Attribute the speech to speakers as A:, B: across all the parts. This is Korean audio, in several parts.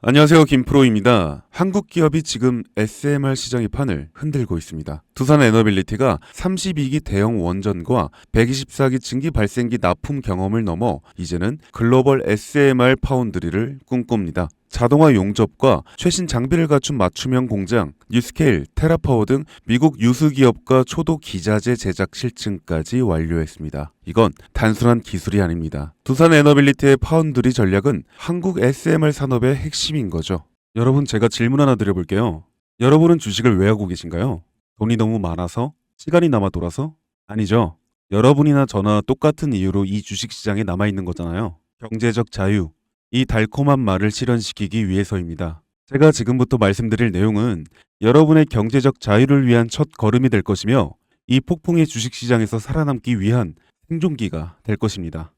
A: 안녕하세요. 김프로입니다. 한국 기업이 지금 SMR 시장의 판을 흔들고 있습니다. 두산 에너빌리티가 32기 대형 원전과 124기 증기 발생기 납품 경험을 넘어 이제는 글로벌 SMR 파운드리를 꿈꿉니다. 자동화 용접과 최신 장비를 갖춘 맞춤형 공장, 뉴스케일, 테라파워 등 미국 유수 기업과 초도 기자재 제작 실증까지 완료했습니다. 이건 단순한 기술이 아닙니다. 두산 에너빌리티의 파운드리 전략은 한국 SMR 산업의 핵심인 거죠. 여러분, 제가 질문 하나 드려볼게요. 여러분은 주식을 왜 하고 계신가요? 돈이 너무 많아서? 시간이 남아 돌아서? 아니죠. 여러분이나 저나 똑같은 이유로 이 주식시장에 남아있는 거잖아요. 경제적 자유, 이 달콤한 말을 실현시키기 위해서입니다. 제가 지금부터 말씀드릴 내용은 여러분의 경제적 자유를 위한 첫 걸음이 될 것이며 이 폭풍의 주식시장에서 살아남기 위한 생존기가 될 것입니다.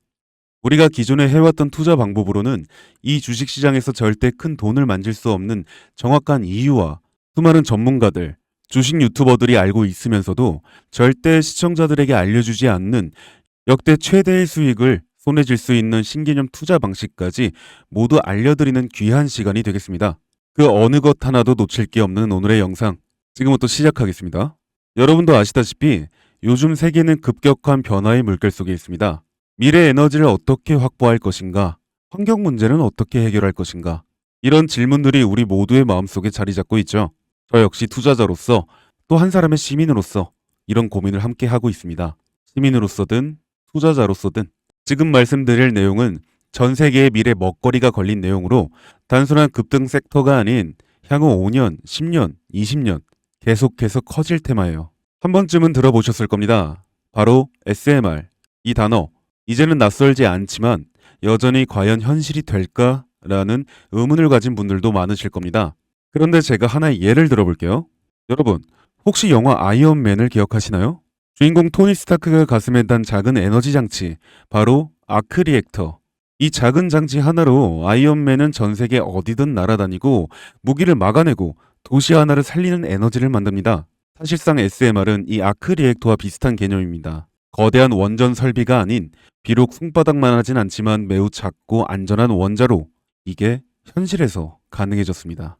A: 우리가 기존에 해왔던 투자 방법으로는 이 주식시장에서 절대 큰 돈을 만질 수 없는 정확한 이유와 수많은 전문가들, 주식 유튜버들이 알고 있으면서도 절대 시청자들에게 알려주지 않는 역대 최대의 수익을 손해질 수 있는 신개념 투자 방식까지 모두 알려드리는 귀한 시간이 되겠습니다. 그 어느 것 하나도 놓칠 게 없는 오늘의 영상, 지금부터 시작하겠습니다. 여러분도 아시다시피 요즘 세계는 급격한 변화의 물결 속에 있습니다. 미래 에너지를 어떻게 확보할 것인가? 환경 문제는 어떻게 해결할 것인가? 이런 질문들이 우리 모두의 마음속에 자리 잡고 있죠. 저 역시 투자자로서 또 한 사람의 시민으로서 이런 고민을 함께 하고 있습니다. 시민으로서든 투자자로서든 지금 말씀드릴 내용은 전 세계의 미래 먹거리가 걸린 내용으로 단순한 급등 섹터가 아닌 향후 5년, 10년, 20년 계속해서 커질 테마예요. 한 번쯤은 들어보셨을 겁니다. 바로 SMR. 이 단어, 이제는 낯설지 않지만 여전히 과연 현실이 될까라는 의문을 가진 분들도 많으실 겁니다. 그런데 제가 하나의 예를 들어볼게요. 여러분, 혹시 영화 아이언맨을 기억하시나요? 주인공 토니 스타크가 가슴에 단 작은 에너지 장치, 바로 아크 리액터. 이 작은 장치 하나로 아이언맨은 전 세계 어디든 날아다니고 무기를 막아내고 도시 하나를 살리는 에너지를 만듭니다. 사실상 SMR은 이 아크 리액터와 비슷한 개념입니다. 거대한 원전 설비가 아닌 비록 손바닥만 하진 않지만 매우 작고 안전한 원자로, 이게 현실에서 가능해졌습니다.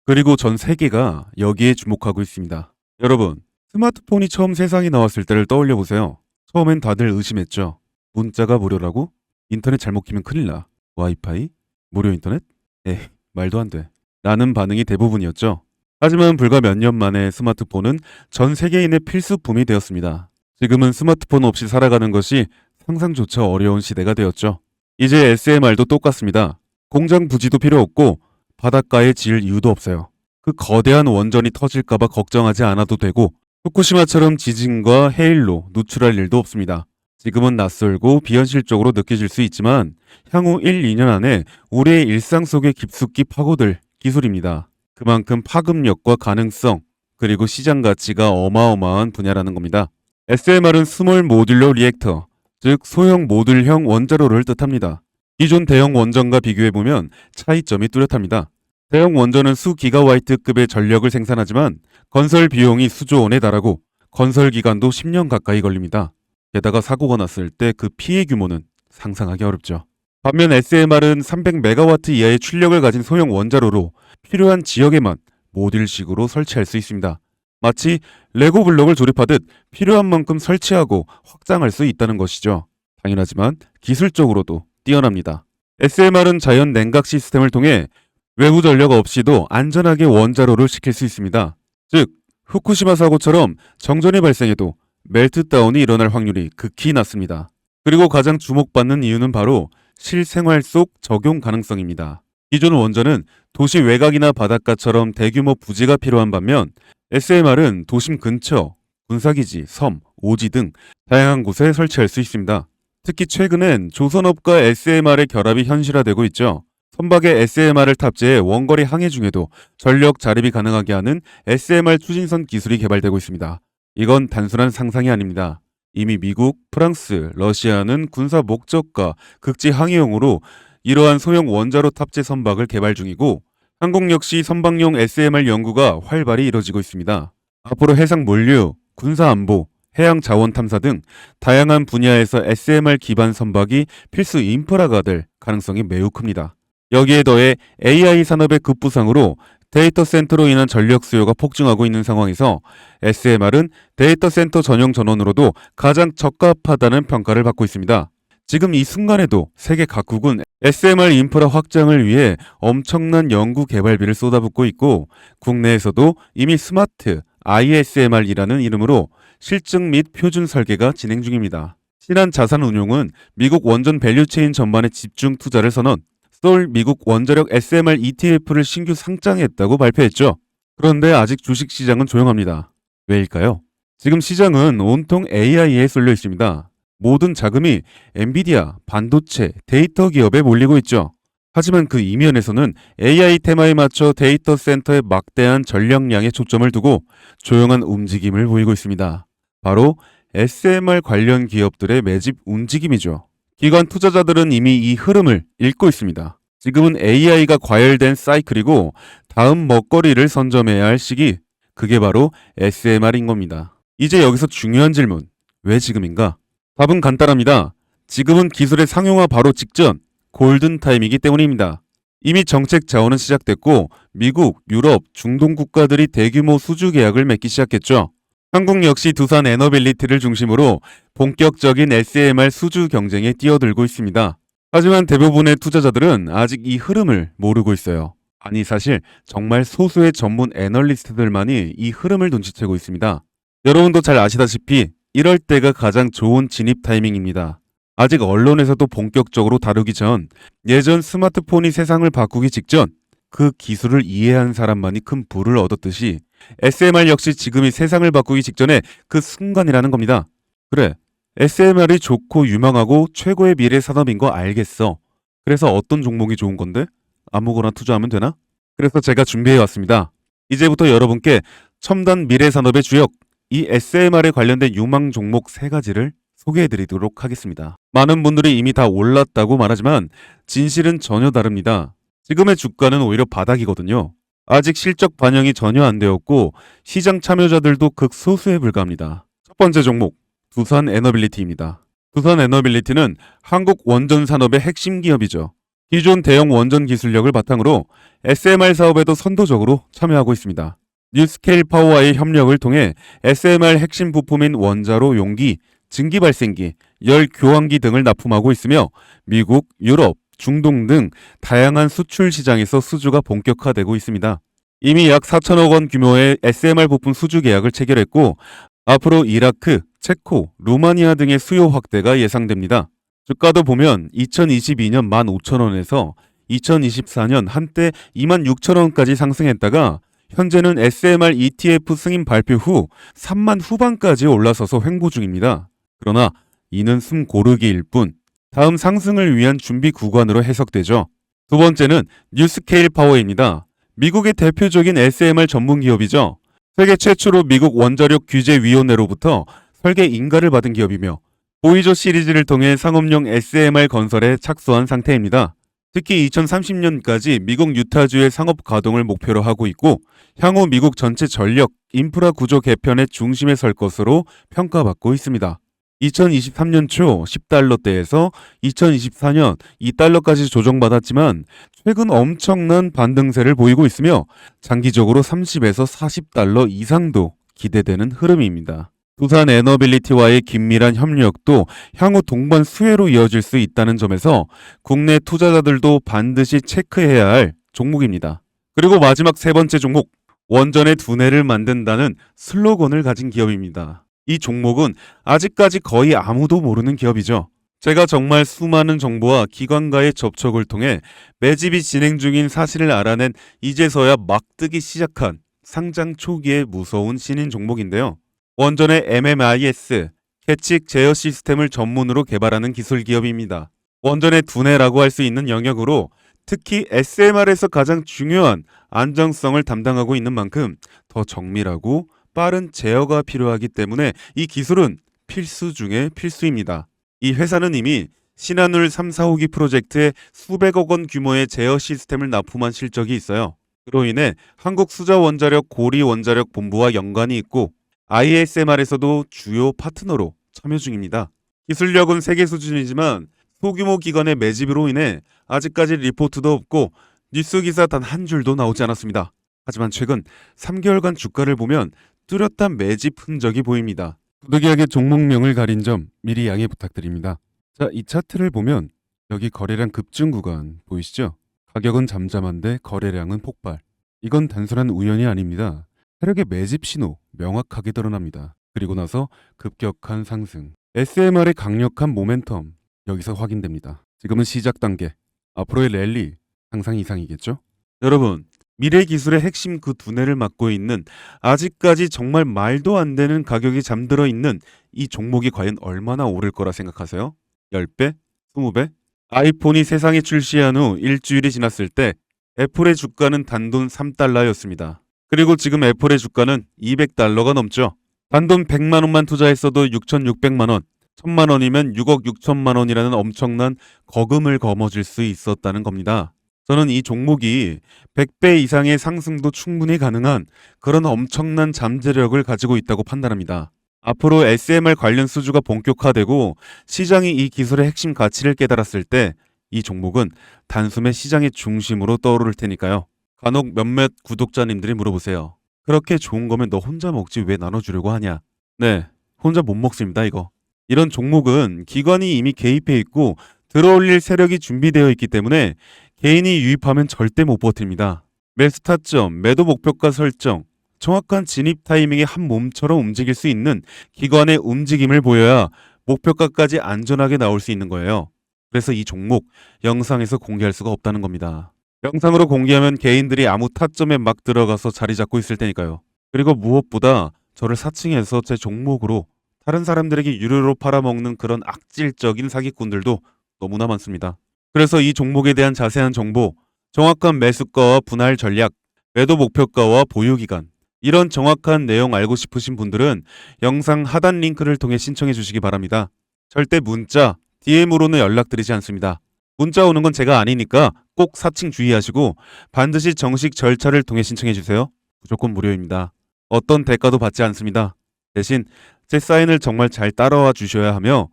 A: 그리고 전 세계가 여기에 주목하고 있습니다. 여러분, 스마트폰이 처음 세상에 나왔을 때를 떠올려 보세요. 처음엔 다들 의심했죠. 문자가 무료라고? 인터넷 잘못 키면 큰일 나. 와이파이? 무료 인터넷? 에이, 말도 안 돼. 라는 반응이 대부분이었죠. 하지만 불과 몇 년 만에 스마트폰은 전 세계인의 필수품이 되었습니다. 지금은 스마트폰 없이 살아가는 것이 상상조차 어려운 시대가 되었죠. 이제 SMR도 똑같습니다. 공장 부지도 필요 없고 바닷가에 지을 이유도 없어요. 그 거대한 원전이 터질까봐 걱정하지 않아도 되고 후쿠시마처럼 지진과 해일로 누출할 일도 없습니다. 지금은 낯설고 비현실적으로 느껴질 수 있지만 향후 1, 2년 안에 우리의 일상 속에 깊숙이 파고들 기술입니다. 그만큼 파급력과 가능성, 그리고 시장 가치가 어마어마한 분야라는 겁니다. SMR은 스몰 모듈러 리액터, 즉 소형 모듈형 원자로를 뜻합니다. 기존 대형 원전과 비교해보면 차이점이 뚜렷합니다. 대형 원전은 수 기가와이트급의 전력을 생산하지만 건설 비용이 수조 원에 달하고 건설 기간도 10년 가까이 걸립니다. 게다가 사고가 났을 때 그 피해 규모는 상상하기 어렵죠. 반면 SMR은 300메가와트 이하의 출력을 가진 소형 원자로로 필요한 지역에만 모듈식으로 설치할 수 있습니다. 마치 레고 블록을 조립하듯 필요한 만큼 설치하고 확장할 수 있다는 것이죠. 당연하지만 기술적으로도 뛰어납니다. SMR은 자연 냉각 시스템을 통해 외부 전력 없이도 안전하게 원자로를 식힐 수 있습니다. 즉, 후쿠시마 사고처럼 정전이 발생해도 멜트다운이 일어날 확률이 극히 낮습니다. 그리고 가장 주목받는 이유는 바로 실생활 속 적용 가능성입니다. 기존 원전은 도시 외곽이나 바닷가처럼 대규모 부지가 필요한 반면 SMR은 도심 근처, 군사기지, 섬, 오지 등 다양한 곳에 설치할 수 있습니다. 특히 최근엔 조선업과 SMR의 결합이 현실화되고 있죠. 선박에 SMR을 탑재해 원거리 항해 중에도 전력 자립이 가능하게 하는 SMR 추진선 기술이 개발되고 있습니다. 이건 단순한 상상이 아닙니다. 이미 미국, 프랑스, 러시아는 군사 목적과 극지 항해용으로 이러한 소형 원자로 탑재 선박을 개발 중이고 한국 역시 선박용 SMR 연구가 활발히 이뤄지고 있습니다. 앞으로 해상 물류, 군사 안보, 해양 자원 탐사 등 다양한 분야에서 SMR 기반 선박이 필수 인프라가 될 가능성이 매우 큽니다. 여기에 더해 AI 산업의 급부상으로 데이터 센터로 인한 전력 수요가 폭증하고 있는 상황에서 SMR은 데이터 센터 전용 전원으로도 가장 적합하다는 평가를 받고 있습니다. 지금 이 순간에도 세계 각국은 SMR 인프라 확장을 위해 엄청난 연구 개발비를 쏟아붓고 있고 국내에서도 이미 스마트 ISMR이라는 이름으로 실증 및 표준 설계가 진행 중입니다. 신한 자산운용은 미국 원전 밸류체인 전반에 집중 투자를 선언, 서울 미국 원자력 SMR ETF를 신규 상장했다고 발표했죠. 그런데 아직 주식시장은 조용합니다. 왜일까요? 지금 시장은 온통 AI에 쏠려 있습니다. 모든 자금이 엔비디아, 반도체, 데이터 기업에 몰리고 있죠. 하지만 그 이면에서는 AI 테마에 맞춰 데이터 센터에 막대한 전력량에 초점을 두고 조용한 움직임을 보이고 있습니다. 바로 SMR 관련 기업들의 매집 움직임이죠. 기관 투자자들은 이미 이 흐름을 읽고 있습니다. 지금은 AI가 과열된 사이클이고 다음 먹거리를 선점해야 할 시기, 그게 바로 SMR인 겁니다. 이제 여기서 중요한 질문, 왜 지금인가? 답은 간단합니다. 지금은 기술의 상용화 바로 직전, 골든타임이기 때문입니다. 이미 정책 자원은 시작됐고 미국, 유럽, 중동 국가들이 대규모 수주 계약을 맺기 시작했죠. 한국 역시 두산 에너빌리티를 중심으로 본격적인 SMR 수주 경쟁에 뛰어들고 있습니다. 하지만 대부분의 투자자들은 아직 이 흐름을 모르고 있어요. 아니 사실 정말 소수의 전문 애널리스트들만이 이 흐름을 눈치채고 있습니다. 여러분도 잘 아시다시피 이럴 때가 가장 좋은 진입 타이밍입니다. 아직 언론에서도 본격적으로 다루기 전, 예전 스마트폰이 세상을 바꾸기 직전 그 기술을 이해한 사람만이 큰 부를 얻었듯이 SMR 역시 지금이 세상을 바꾸기 직전에 그 순간이라는 겁니다. 그래, SMR이 좋고 유망하고 최고의 미래 산업인 거 알겠어. 그래서 어떤 종목이 좋은 건데? 아무거나 투자하면 되나? 그래서 제가 준비해 왔습니다. 이제부터 여러분께 첨단 미래 산업의 주역, 이 SMR에 관련된 유망 종목 3가지를 소개해 드리도록 하겠습니다. 많은 분들이 이미 다 올랐다고 말하지만 진실은 전혀 다릅니다. 지금의 주가는 오히려 바닥이거든요. 아직 실적 반영이 전혀 안 되었고 시장 참여자들도 극소수에 불과합니다. 첫 번째 종목, 두산 에너빌리티입니다. 두산 에너빌리티는 한국 원전 산업의 핵심 기업이죠. 기존 대형 원전 기술력을 바탕으로 SMR 사업에도 선도적으로 참여하고 있습니다. 뉴스케일 파워와의 협력을 통해 SMR 핵심 부품인 원자로 용기, 증기 발생기, 열 교환기 등을 납품하고 있으며 미국, 유럽, 중동 등 다양한 수출 시장에서 수주가 본격화되고 있습니다. 이미 약 4천억 원 규모의 SMR 부품 수주 계약을 체결했고 앞으로 이라크, 체코, 루마니아 등의 수요 확대가 예상됩니다. 주가도 보면 2022년 15,000원에서 2024년 한때 26,000원까지 상승했다가 현재는 SMR ETF 승인 발표 후 3만 후반까지 올라서서 횡보 중입니다. 그러나 이는 숨 고르기일 뿐 다음 상승을 위한 준비 구간으로 해석되죠. 두 번째는 뉴스케일 파워입니다. 미국의 대표적인 SMR 전문 기업이죠. 세계 최초로 미국 원자력 규제위원회로부터 설계 인가를 받은 기업이며 보이저 시리즈를 통해 상업용 SMR 건설에 착수한 상태입니다. 특히 2030년까지 미국 유타주의 상업 가동을 목표로 하고 있고 향후 미국 전체 전력, 인프라 구조 개편의 중심에 설 것으로 평가받고 있습니다. 2023년 초 10달러대에서 2024년 2달러까지 조정받았지만 최근 엄청난 반등세를 보이고 있으며 장기적으로 30에서 40달러 이상도 기대되는 흐름입니다. 두산 에너빌리티와의 긴밀한 협력도 향후 동반 수혜로 이어질 수 있다는 점에서 국내 투자자들도 반드시 체크해야 할 종목입니다. 그리고 마지막 3번째 종목, 원전의 두뇌를 만든다는 슬로건을 가진 기업입니다. 이 종목은 아직까지 거의 아무도 모르는 기업이죠. 제가 정말 수많은 정보와 기관과의 접촉을 통해 매집이 진행 중인 사실을 알아낸 이제서야 막 뜨기 시작한 상장 초기의 무서운 신인 종목인데요. 원전의 MMIS, 캐칙 제어 시스템을 전문으로 개발하는 기술 기업입니다. 원전의 두뇌라고 할 수 있는 영역으로 특히 SMR에서 가장 중요한 안정성을 담당하고 있는 만큼 더 정밀하고 빠른 제어가 필요하기 때문에 이 기술은 필수 중의 필수입니다. 이 회사는 이미 신한울 3, 4호기 프로젝트에 수백억 원 규모의 제어 시스템을 납품한 실적이 있어요. 그로 인해 한국수자원자력 고리원자력본부와 연관이 있고 ISMR에서도 주요 파트너로 참여 중입니다. 기술력은 세계 수준이지만 소규모 기관의 매집으로 인해 아직까지 리포트도 없고 뉴스 기사 단 한 줄도 나오지 않았습니다. 하지만 최근 3개월간 주가를 보면 뚜렷한 매집 흔적이 보입니다. 부득이하게 종목명을 가린 점 미리 양해 부탁드립니다. 자, 이 차트를 보면 여기 거래량 급증 구간 보이시죠? 가격은 잠잠한데 거래량은 폭발. 이건 단순한 우연이 아닙니다. 세력의 매집 신호 명확하게 드러납니다. 그리고 나서 급격한 상승. SMR의 강력한 모멘텀 여기서 확인됩니다. 지금은 시작 단계. 앞으로의 랠리 상상 이상이겠죠? 여러분, 미래 기술의 핵심 그 두뇌를 맡고 있는 아직까지 정말 말도 안 되는 가격이 잠들어 있는 이 종목이 과연 얼마나 오를 거라 생각하세요? 10배? 20배? 아이폰이 세상에 출시한 후 일주일이 지났을 때 애플의 주가는 단돈 3달러였습니다. 그리고 지금 애플의 주가는 200달러가 넘죠. 단돈 100만 원만 투자했어도 6,600만 원, 1,000만 원이면 6억 6천만 원이라는 엄청난 거금을 거머쥘 수 있었다는 겁니다. 저는 이 종목이 100배 이상의 상승도 충분히 가능한 그런 엄청난 잠재력을 가지고 있다고 판단합니다. 앞으로 SMR 관련 수주가 본격화되고 시장이 이 기술의 핵심 가치를 깨달았을 때 이 종목은 단숨에 시장의 중심으로 떠오를 테니까요. 간혹 몇몇 구독자님들이 물어보세요. 그렇게 좋은 거면 너 혼자 먹지 왜 나눠주려고 하냐? 네, 혼자 못 먹습니다 이거. 이런 종목은 기관이 이미 개입해 있고 들어올릴 세력이 준비되어 있기 때문에 개인이 유입하면 절대 못 버팁니다. 매수 타점, 매도 목표가 설정, 정확한 진입 타이밍에 한 몸처럼 움직일 수 있는 기관의 움직임을 보여야 목표가까지 안전하게 나올 수 있는 거예요. 그래서 이 종목 영상에서 공개할 수가 없다는 겁니다. 영상으로 공개하면 개인들이 아무 타점에 막 들어가서 자리 잡고 있을 테니까요. 그리고 무엇보다 저를 사칭해서 제 종목으로 다른 사람들에게 유료로 팔아먹는 그런 악질적인 사기꾼들도 너무나 많습니다. 그래서 이 종목에 대한 자세한 정보, 정확한 매수가와 분할 전략, 매도 목표가와 보유기간, 이런 정확한 내용 알고 싶으신 분들은 영상 하단 링크를 통해 신청해 주시기 바랍니다. 절대 문자, DM으로는 연락드리지 않습니다. 문자 오는 건 제가 아니니까 꼭 사칭 주의하시고 반드시 정식 절차를 통해 신청해 주세요. 무조건 무료입니다. 어떤 대가도 받지 않습니다. 대신 제 사인을 정말 잘 따라와 주셔야 하며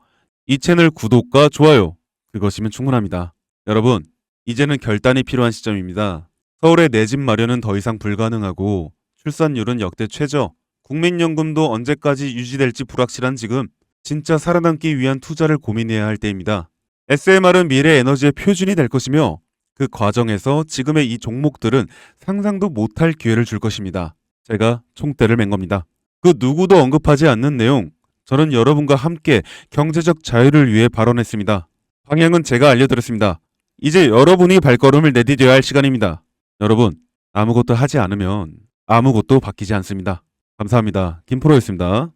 A: 이 채널 구독과 좋아요, 그것이면 충분합니다. 여러분, 이제는 결단이 필요한 시점입니다. 서울의 내 집 마련은 더 이상 불가능하고 출산율은 역대 최저, 국민연금도 언제까지 유지될지 불확실한 지금 진짜 살아남기 위한 투자를 고민해야 할 때입니다. SMR은 미래 에너지의 표준이 될 것이며 그 과정에서 지금의 이 종목들은 상상도 못할 기회를 줄 것입니다. 제가 총대를 맨 겁니다. 그 누구도 언급하지 않는 내용, 저는 여러분과 함께 경제적 자유를 위해 발언했습니다. 방향은 제가 알려드렸습니다. 이제 여러분이 발걸음을 내디뎌야 할 시간입니다. 여러분, 아무것도 하지 않으면 아무것도 바뀌지 않습니다. 감사합니다. 김프로였습니다.